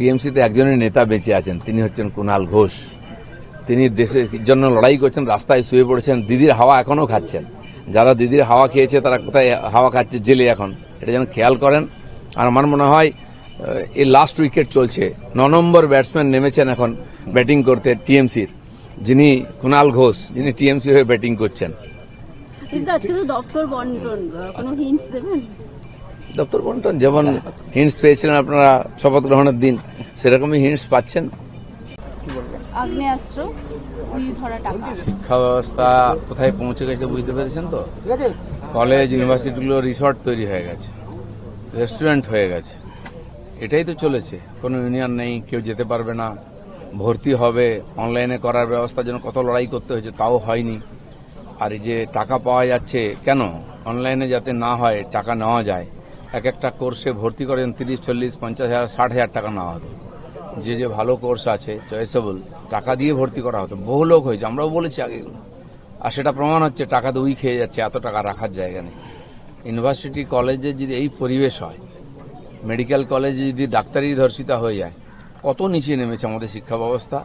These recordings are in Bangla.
টিএমসিতে একজনের নেতা বেঁচে আছেন, তিনি হচ্ছেন কুণাল ঘোষ। তিনি দেশের জন্য লড়াই করছেন, রাস্তায় শুয়ে পড়েছেন, দিদির হাওয়া এখনও খাচ্ছেন। যারা দিদির হাওয়া খেয়েছে তারা কোথায় হাওয়া খাচ্ছে? জেলে এখন। এটা যেন খেয়াল করেন। আর আমার মনে হয় এই লাস্ট উইকেট চলছে, 9 নম্বর ব্যাটসম্যান নেমেছেন এখন ব্যাটিং করতে টিএমসির, যিনি কুণাল ঘোষ, যিনি টিএমসির হয়ে ব্যাটিং করছেন। কিন্তু আজকে তো দপ্তর বন্টন, কোনো হিন্টস দেবেন? দপ্তর বন্টন যেমন হিন্টস পেয়েছিলেন আপনারা শপথ গ্রহণের দিন, সেরকমই হিন্টস পাচ্ছেন। আগ্নেয়াস্ত্র, গুলি ধরা টাকা। শিক্ষা ব্যবস্থা কোথায় পৌঁছে গেছে বুঝতে পেরেছেন তো? কলেজ ইউনিভার্সিটিগুলো রিসর্ট তৈরি হয়ে গেছে, রেস্টুরেন্ট হয়ে গেছে। এটাই তো চলেছে। কোনো ইউনিয়ন নেই, কেউ যেতে পারবে না, ভর্তি হবে অনলাইনে করার ব্যবস্থার জন্য কত লড়াই করতে হয়েছে, তাও হয়নি। আর এই যে টাকা পাওয়া যাচ্ছে, কেন অনলাইনে যাতে না হয় টাকা নেওয়া যায়। এক একটা কোর্সে ভর্তি করেন 30, 40, 50,000, 60,000 টাকা নেওয়া হতো। যে যে ভালো কোর্স আছে চয়েসেবল, টাকা দিয়ে ভর্তি করা হতো। বহু লোক হয়েছে, আমরাও বলেছি আগে এগুলো। আর সেটা প্রমাণ হচ্ছে টাকা তো উই খেয়ে যাচ্ছে, এত টাকা রাখার জায়গা নেই। ইউনিভার্সিটি কলেজে যদি এই পরিবেশ হয়, মেডিকেল কলেজে যদি ডাক্তারি ধর্ষিতা হয়ে যায়, কত নিচে নেমেছে আমাদের শিক্ষা ব্যবস্থা।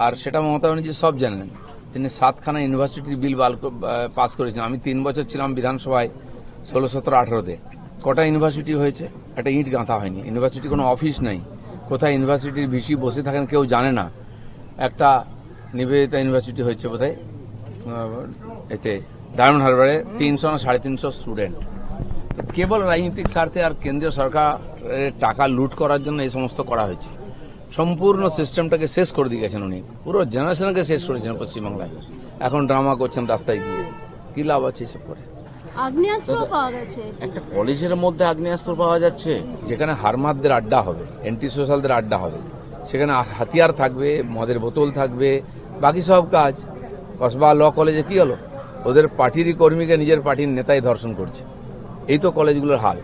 আর সেটা মমতা ব্যানার্জি সব জানেন। তিনি 7খানা ইউনিভার্সিটির বিল পাস করেছেন। আমি 3 বছর ছিলাম বিধানসভায়, 16, 17, 18-তে। কটা ইউনিভার্সিটি হয়েছে? একটা ইট গাঁথা হয়নি। ইউনিভার্সিটি কোনো অফিস নেই। কোথায় ইউনিভার্সিটির ভিসি বসে থাকেন কেউ জানে না। একটা নিবেদিতা ইউনিভার্সিটি হয়েছে বোধহয় এতে ডায়মন্ড হারবারে, 300 না 350 স্টুডেন্ট। কেবল রাজনৈতিক স্বার্থে আর কেন্দ্রীয় সরকারের টাকা লুট করার জন্য এই সমস্ত করা হয়েছে। সম্পূর্ণ সিস্টেমটাকে শেষ করে দিয়ে গেছেন উনি, পুরো জেনারেশনকে শেষ করেছেন পশ্চিমবাংলায়। এখন ড্রামা করছেন রাস্তায় গিয়ে, কি লাভ আছে এসব করে? আগ্নেয়াস্ত্র পাওয়া গেছে একটা কলেজের মধ্যে আগ্নেয়াস্ত্র পাওয়া যাচ্ছে, যেখানে হারমাদদের আড্ডা হবে, এন্টি সোশ্যালদের আড্ডা হবে, সেখানে হাতিয়ার থাকবে, মদের বোতল থাকবে, বাকি সব কাজ। কসবা ল কলেজে কি হলো? ওদের পার্টিরই কর্মীকে নিজের পার্টির নেতাই ধর্ষণ করছে। এই তো কলেজগুলোর হাল।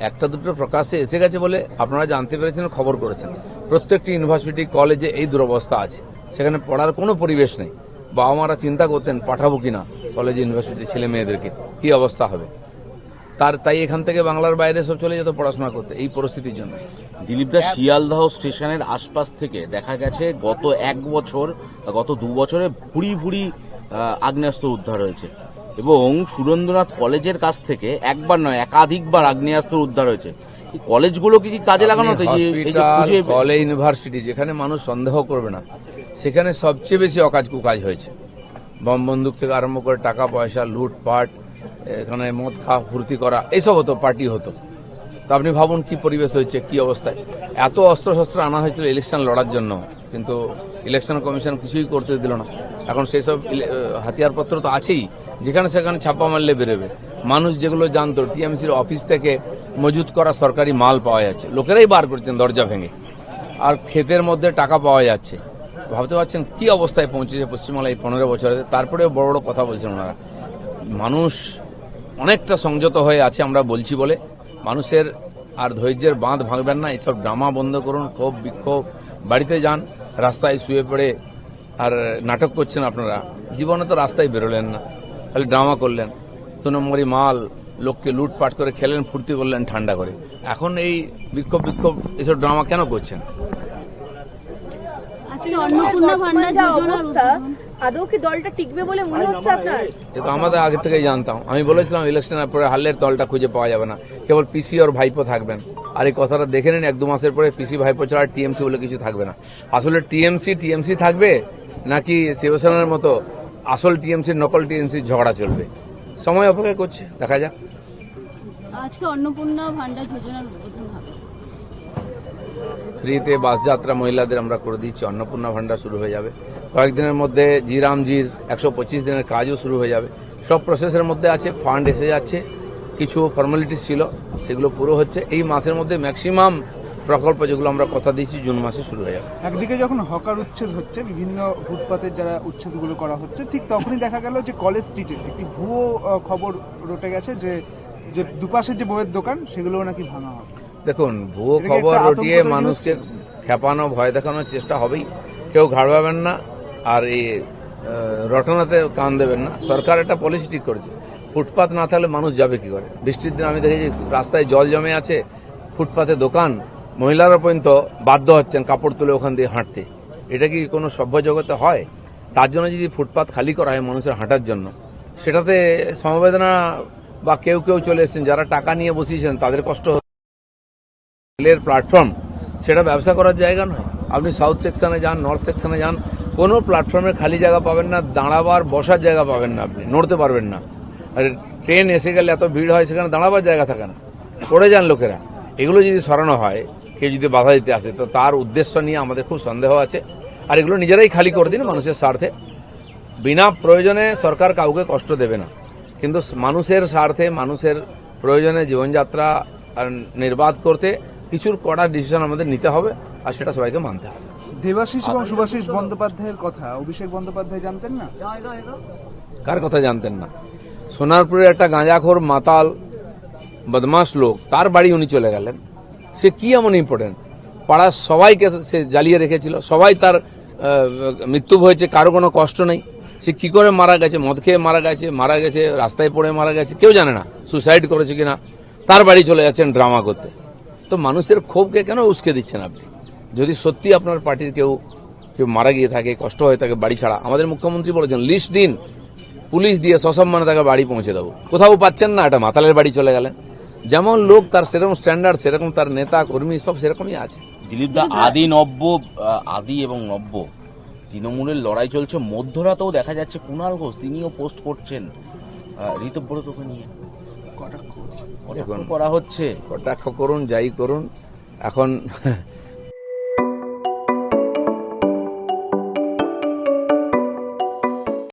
একটা দুটো প্রকাশ্যে এসে গেছে বলে আপনারা জানতে পেরেছেন, খবর করেছেন। প্রত্যেকটি ইউনিভার্সিটি কলেজে এই দুরবস্থা আছে। সেখানে পড়ার কোনো পরিবেশ নেই। বাবা মারা চিন্তা করতেন পাঠাবো কিনা কলেজ ইউনিভার্সিটির ছেলে মেয়েদেরকে, কি অবস্থা হবে। তাই এখান থেকে বাংলার বাইরে সব চলে যেত পড়াশোনা করতে, এই পরিস্থিতির জন্য। দিলীপদা, শিয়ালদহ স্টেশনের আশপাশ থেকে দেখা গেছে গত 1 বছর, গত 2 বছরে ভুরি ভুরি আগ্নেয়াস্ত্র উদ্ধার হয়েছে, এবং সুরেন্দ্রনাথ কলেজের কাছ থেকে একবার নয় একাধিকবার আগ্নেয়াস্ত্র উদ্ধার হয়েছে। এই কলেজগুলো কি কাজে লাগানো হতো? কলেজ ইউনিভার্সিটি যেখানে মানুষ সন্দেহ করবে না, সেখানে সবচেয়ে বেশি অকাজ কুকাজ হয়েছে। বম বন্দুক থেকে আরম্ভ করে টাকা পয়সা লুটপাট, এখানে মদ খাওয়া ফুর্তি করা, এইসব হতো, পার্টি হতো। তো আপনি ভাবুন কি পরিবেশ হয়েছে, কি অবস্থায়। এত অস্ত্রশস্ত্র আনা হয়েছিল ইলেকশন লড়ার জন্য, কিন্তু ইলেকশন কমিশন কিছুই করতে দিল না। এখন সেই সব হাতিয়ারপত্র তো আছেই, যেখানে সেখানে ছাপ্পা মারলে বেরোবে। মানুষ যেগুলো জানতো টিএমসির অফিস থেকে মজুত করা সরকারি মাল পাওয়া যাচ্ছে, লোকেরাই বার করছেন দরজা ভেঙে। আর ক্ষেতের মধ্যে টাকা পাওয়া যাচ্ছে। ভাবতে পারছেন কি অবস্থায় পৌঁছেছে পশ্চিমবাংলা এই 15 বছরে। তারপরেও বড় বড় কথা বলছেন ওনারা। মানুষ অনেকটা সংযত হয়ে আছে আমরা বলছি বলে। মানুষের আর ধৈর্যের বাঁধ ভাঙবেন না, এইসব ড্রামা বন্ধ করুন। ক্ষোভ বিক্ষোভ বাড়িতে যান, রাস্তায় শুয়ে পড়ে আর নাটক করছেন আপনারা। জীবনে তো রাস্তায় বেরোলেন না, খালি ড্রামা করলেন। 2 নম্বরই মাল, লোককে লুটপাট করে খেলেন, ফুর্তি করলেন ঠান্ডা করে। এখন এই বিক্ষোভ এসব ড্রামা কেন করছেন? আজকে অন্নপূর্ণা ভান্ডার যোজনার উদ্বোধন। আদৌ কি দলটা টিকবে বলে মনে হচ্ছে আপনার? এ তো আমাদের আগে থেকেই জানতাম। আমি বলেছিলাম ইলেকশনের পরে হারলের দলটা খুঁজে পাওয়া যাবে না, কেবল পিসি আর ভাইপো থাকবেন। আর এই কথাটা দেখে নিন, 1-2 মাসের পরে পিসি ভাইপো ছাড়া টিএমসি বলে কিছু থাকবে না। আসলে টিএমসি থাকবে নাকি শিবসেনার মতো আসল টিএমসি নকল টিএমসি ঝগড়া চলবে? সময় অপেক্ষা করছে, দেখা যাক। আজকে অন্নপূর্ণা ভান্ডার যোজনার উদ্বোধন হবে। ফ্রিতে বাস যাত্রা মহিলাদের আমরা করে দিচ্ছি, অন্নপূর্ণা ভান্ডার শুরু হয়ে যাবে কয়েকদিনের মধ্যে। জিরামজির 125 দিনের কাজও শুরু হয়ে যাবে। সব প্রসেসের মধ্যে আছে, ফান্ড এসে যাচ্ছে, কিছু ফর্মালিটিস ছিল সেগুলো পুরো হচ্ছে। এই মাসের মধ্যে ম্যাক্সিমাম প্রকল্প যেগুলো আমরা কথা দিচ্ছি জুন মাসে শুরু হয়ে যাবে। একদিকে যখন হকার উচ্ছেদ হচ্ছে, বিভিন্ন ফুটপাতের যারা উচ্ছেদগুলো করা হচ্ছে, ঠিক তখনই দেখা গেল যে কলেজ স্ট্রিটে একটি ভুয়ো খবর রটে গেছে যে দুপাশের যে বইয়ের দোকান সেগুলোও নাকি ভাঙা হবে। দেখুন, ভুয়ো খবর রটিয়ে মানুষকে খেপানো, ভয় দেখানোর চেষ্টা হবেই। কেউ ঘাড়বাবেন না, আর এই রটনাতে কান দেবেন না। সরকার একটা পলিসি ঠিক করেছে, ফুটপাত না থাকলে মানুষ যাবে কি করে। বৃষ্টির দিন আমি দেখেছি রাস্তায় জল জমে আছে, ফুটপাতে দোকান, মহিলারা পর্যন্ত বাধ্য হচ্ছেন কাপড় তুলে ওখান দিয়ে হাঁটতে। এটা কি কোনো সভ্য জগতে হয়? তার জন্য যদি ফুটপাত খালি করা হয় মানুষের হাঁটার জন্য, সেটাতে সমবেদনা বা কেউ কেউ চলে এসেছেন যারা টাকা নিয়ে বসিয়েছেন তাদের কষ্ট রেলের প্ল্যাটফর্ম, সেটা ব্যবসা করার জায়গা নয়। আপনি সাউথ সেকশনে যান, নর্থ সেকশনে যান, কোনো প্ল্যাটফর্মে খালি জায়গা পাবেন না, দাঁড়াবার বসার জায়গা পাবেন না, আপনি নড়তে পারবেন না। আর ট্রেন এসে গেলে এত ভিড় হয়, সেখানে দাঁড়াবার জায়গা থাকে না, পড়ে যান লোকেরা। এগুলো যদি সরানো হয়, কেউ যদি বাধা দিতে আসে, তো তার উদ্দেশ্য নিয়ে আমাদের খুব সন্দেহ আছে। আর এগুলো নিজেরাই খালি করে দিন মানুষের স্বার্থে। বিনা প্রয়োজনে সরকার কাউকে কষ্ট দেবে না, কিন্তু মানুষের স্বার্থে, মানুষের প্রয়োজনে জীবনযাত্রা নির্বাধ করতে কিছুর কড়া ডিসিশন আমাদের নিতে হবে, আর সেটা সবাইকে মানতে হবে। দেবাশিস এবং শুভাশিস বন্দ্যোপাধ্যায়ের কথা অভিষেক বন্দ্যোপাধ্যায় জানতেন না? কার কথা জানতেন না? সোনারপুরে একটা গাঁজাখোর মাতাল বদমাস লোক, তার বাড়ি উনি চলে গেলেন। সে কি এমন ইম্পর্টেন্ট? পাড়ার সবাইকে সে জ্বালিয়ে রেখেছিল, সবাই তার মৃত্যু হয়েছে, কারো কোনো কষ্ট নেই। সে কি করে মারা গেছে? মদ খেয়ে মারা গেছে, রাস্তায় পড়ে মারা গেছে, কেউ জানে না সুসাইড করেছে কিনা। তার বাড়ি চলে যাচ্ছেন ড্রামা করতে। তো মানুষের ক্ষোভকে কেন উস্কে দিচ্ছেন আপনি? যদি সত্যি আপনার পার্টির কেউ মারা গিয়ে থাকে, কষ্ট হয়ে থাকে বাড়ি ছাড়া, আমাদের মুখ্যমন্ত্রী বলেছেন লিস্ট দিন, পুলিশ দিয়ে সসম্মানে তাকে বাড়ি পৌঁছে দেবো। কোথাও পাচ্ছেন না, একটা মাতালের বাড়ি চলে গেলেন। যেমন লোক তার সেরকম স্ট্যান্ডার্ড, সেরকম তার নেতা কর্মী সব সেরকমই আছে। দিলীপ দা, আদি এবং নব্য তৃণমূলের লড়াই চলছে। মধ্যরাতেও দেখা যাচ্ছে কুণাল ঘোষ তিনিও পোস্ট করছেন ঋতব্রতকে নিয়ে, কটাক্ষ করা হচ্ছে। কটাক্ষ করুন, যাই করুন, এখন